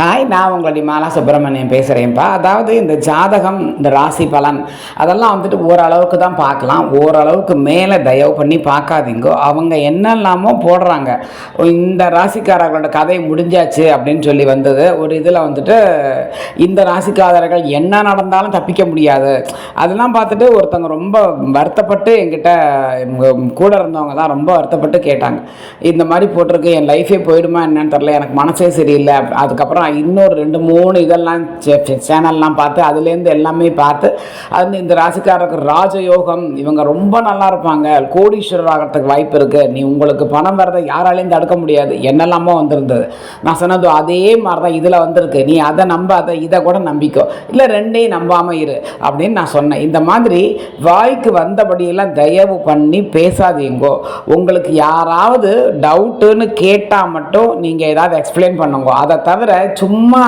Hi, நான் உங்களுடைய மாலா சுப்பிரமணியம் பேசுகிறேன்ப்பா. அதாவது இந்த ஜாதகம், இந்த ராசி பலன் அதெல்லாம் வந்துட்டு ஓரளவுக்கு தான் பார்க்கலாம். ஓரளவுக்கு மேலே தயவு பண்ணி பார்க்காதீங்கோ. அவங்க என்னெல்லாமோ போடுறாங்க. இந்த ராசிக்காரர்களோட கதை முடிஞ்சாச்சு அப்படின்னு சொல்லி வந்தது ஒரு இதில் வந்துட்டு, இந்த ராசிக்காரர்கள் என்ன நடந்தாலும் தப்பிக்க முடியாது அதெல்லாம் பார்த்துட்டு ஒருத்தவங்க ரொம்ப வருத்தப்பட்டு என்கிட்ட கூட இருந்தவங்க தான் ரொம்ப வருத்தப்பட்டு கேட்டாங்க. இந்த மாதிரி போட்டிருக்கு, என் லைஃபே போயிடுமா என்னன்னு தெரில, எனக்கு மனசே சரியில்லை. அதுக்கப்புறம் இன்னொரு 2-3 இதெல்லாம் சேனல்லாம் பார்த்து அதுலேருந்து எல்லாமே பார்த்து அது இந்த ராசிக்காரருக்கு ராஜயோகம், இவங்க ரொம்ப நல்லா இருப்பாங்க, கோடீஸ்வரர் ஆகிறதுக்கு வாய்ப்பு இருக்குது, நீ உங்களுக்கு பணம் வரதை யாராலையும் தடுக்க முடியாது, என்னெல்லாமோ வந்திருந்தது. நான் சொன்னது அதே மாதிரி தான் இதில் வந்திருக்கு, நீ அதை நம்பாத, இதை கூட நம்பிக்கோ, இல்லை ரெண்டையும் நம்பாமல் இரு அப்படின்னு நான் சொன்னேன். இந்த மாதிரி வாய்க்கு வந்தபடியெல்லாம் தயவு பண்ணி பேசாதீங்கோ. உங்களுக்கு யாராவது டவுட்டுன்னு கேட்டால் மட்டும் நீங்கள் ஏதாவது எக்ஸ்பிளைன் பண்ணுங்க. அதை தவிர சும்மா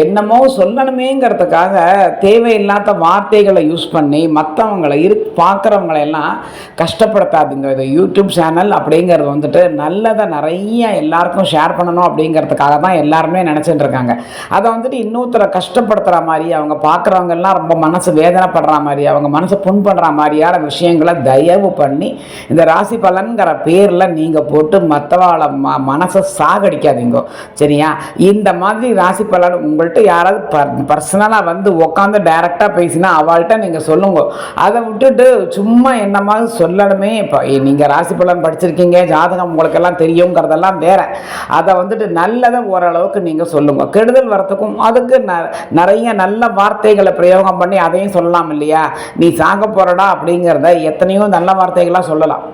என்னமோ சொல்லணுமேங்கிறதுக்காக தேவையில்லாத வார்த்தைகளை யூஸ் பண்ணி மற்றவங்களை பார்க்குறவங்களெல்லாம் கஷ்டப்படுத்தாதீங்க. இது யூடியூப் சேனல் அப்படிங்கிறது வந்துட்டு நல்லதை நிறைய எல்லாருக்கும் ஷேர் பண்ணணும் அப்படிங்கிறதுக்காக தான் எல்லாருமே நினச்சிட்டு இருக்காங்க. அதை வந்துட்டு இன்னொருத்தரை கஷ்டப்படுத்துகிற மாதிரி, அவங்க பார்க்குறவங்கெல்லாம் ரொம்ப மனசு வேதனைப்படுற மாதிரி, அவங்க மனசை புண்படுற மாதிரியான விஷயங்களை தயவு பண்ணி இந்த ராசி பலன்கிற பேரில் நீங்கள் போட்டு மற்றவாளை மனசை சாகடிக்காதீங்க, சரியா? இந்த மாதிரி ராசி பலன் உங்கள்கிட்ட யாராவது பர்சனலாக வந்து உட்காந்து டைரெக்டாக பேசினா அவள்கிட்ட நீங்கள் சொல்லுங்க. அதை விட்டுட்டு சும்மா என்ன மாதிரி சொல்லணுமே. இப்போ நீங்கள் ராசி பலன் படிச்சிருக்கீங்க, ஜாதகம் உங்களுக்கெல்லாம் தெரியுங்கிறதெல்லாம் வேற. அதை வந்துட்டு நல்லதை ஓரளவுக்கு நீங்கள் சொல்லுங்கள். கெடுதல் வரத்துக்கும் அதுக்கு நிறைய நல்ல வார்த்தைகளை பிரயோகம் பண்ணி அதையும் சொல்லலாம் இல்லையா? நீ சாக போகிறடா அப்படிங்கிறத எத்தனையோ நல்ல வார்த்தைகளாக சொல்லலாம்.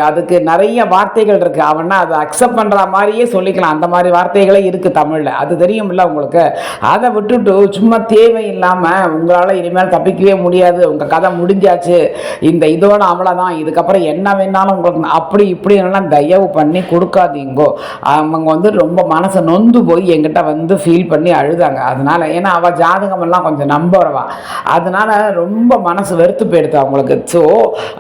அதுக்கு நிறைய வார்த்தைகள் இருக்குது. அவனா அதை அக்செப்ட் பண்ணுற மாதிரியே சொல்லிக்கலாம். அந்த மாதிரி வார்த்தைகளே இருக்குது தமிழில், அது தெரியும்ல உங்களுக்கு. அதை விட்டுட்டு சும்மா தேவையில்லாமல் உங்களால் இனிமேல் தப்பிக்கவே முடியாது, உங்கள் கதை முடிஞ்சாச்சு, இந்த இதோட அவ்வளோதான், இதுக்கப்புறம் என்ன வேணாலும் உங்களுக்கு அப்படி இப்படிலாம் தயவு பண்ணி கொடுக்காதீங்கோ. அவங்க வந்து ரொம்ப மனசை நொந்து போய் என்கிட்ட வந்து ஃபீல் பண்ணி அழுதாங்க. அதனால் ஏன்னா அவள் ஜாதகமெல்லாம் கொஞ்சம் நம்புறவா, அதனால் ரொம்ப மனசு வெறுத்து போயிடுது அவங்களுக்கு. ஸோ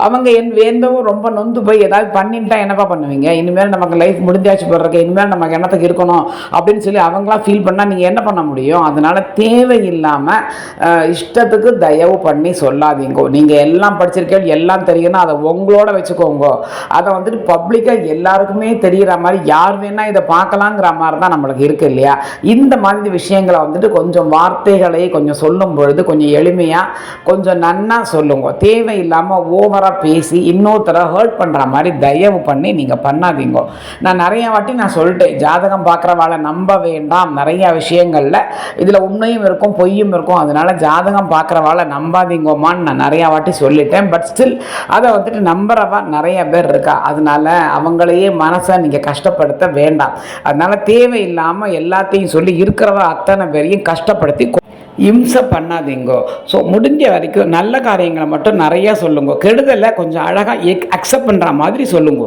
அவங்க வேந்தவும் ரொம்ப நொந்து போய் ஏதாவது பண்ணிட்டா என்னப்பா பண்ணுவீங்க? இனிமேல் நமக்கு லைஃப் முடிஞ்சாச்சு போடுறதுக்கு, இனிமேல் நமக்கு என்னத்துக்கு இருக்கணும் அப்படின்னு சொல்லி அவங்களாம் ஃபீல் பண்ணால் நீங்கள் என்ன பண்ண முடியும்? அதனால் தேவையில்லாமல் இஷ்டத்துக்கு தயவு பண்ணி சொல்லாதீங்க. நீங்கள் எல்லாம் படிச்சிருக்கீங்க, எல்லாம் தெரியும்னா அதை உங்களோட வச்சுக்கோங்க. அதை வந்துட்டு பப்ளிக்காக எல்லாருக்குமே தெரிகிற மாதிரி யார் வேணால் இதை பார்க்கலாங்கிற மாதிரி தான் நம்மளுக்கு இருக்குது இல்லையா? இந்த மாதிரி விஷயங்களை வந்துட்டு கொஞ்சம் வார்த்தைகளை கொஞ்சம் சொல்லும் பொழுது கொஞ்சம் எளிமையாக கொஞ்சம் நன்னா சொல்லுங்க. தேவையில்லாமல் ஓவராக பேசி இன்னொருத்தரை ஹர்ட் பண்ணுற மாதிரி தயவு பண்ணி நீங்கள் பண்ணாதீங்க. நான் நிறைய வாட்டி நான் சொல்லிட்டேன், ஜாதகம் பார்க்குறவாளை நம்ப வேண்டாம், நிறைய விஷயங்களில் இதில் உண்மையும் இருக்கும் பொய்யும் இருக்கும், அதனால ஜாதகம் பார்க்குறவாளை நம்பாதீங்கம்மான்னு நான் நிறையா வாட்டி சொல்லிட்டேன். பட் ஸ்டில் அதை வந்துட்டு நம்புறவா நிறைய பேர் இருக்கா. அதனால அவங்களையே மனசை நீங்கள் கஷ்டப்படுத்த வேண்டாம். அதனால தேவையில்லாமல் எல்லாத்தையும் சொல்லி இருக்கிறவ அத்தனை பேரையும் கஷ்டப்படுத்தி இம்சை பண்ணாதீங்கோ. ஸோ முடிஞ்ச வரைக்கும் நல்ல காரியங்களை மட்டும் நிறையா சொல்லுங்க. கெடுதலை கொஞ்சம் அழகாக அக்செப்ட் பண்ணுற மாதிரி சொல்லுங்க.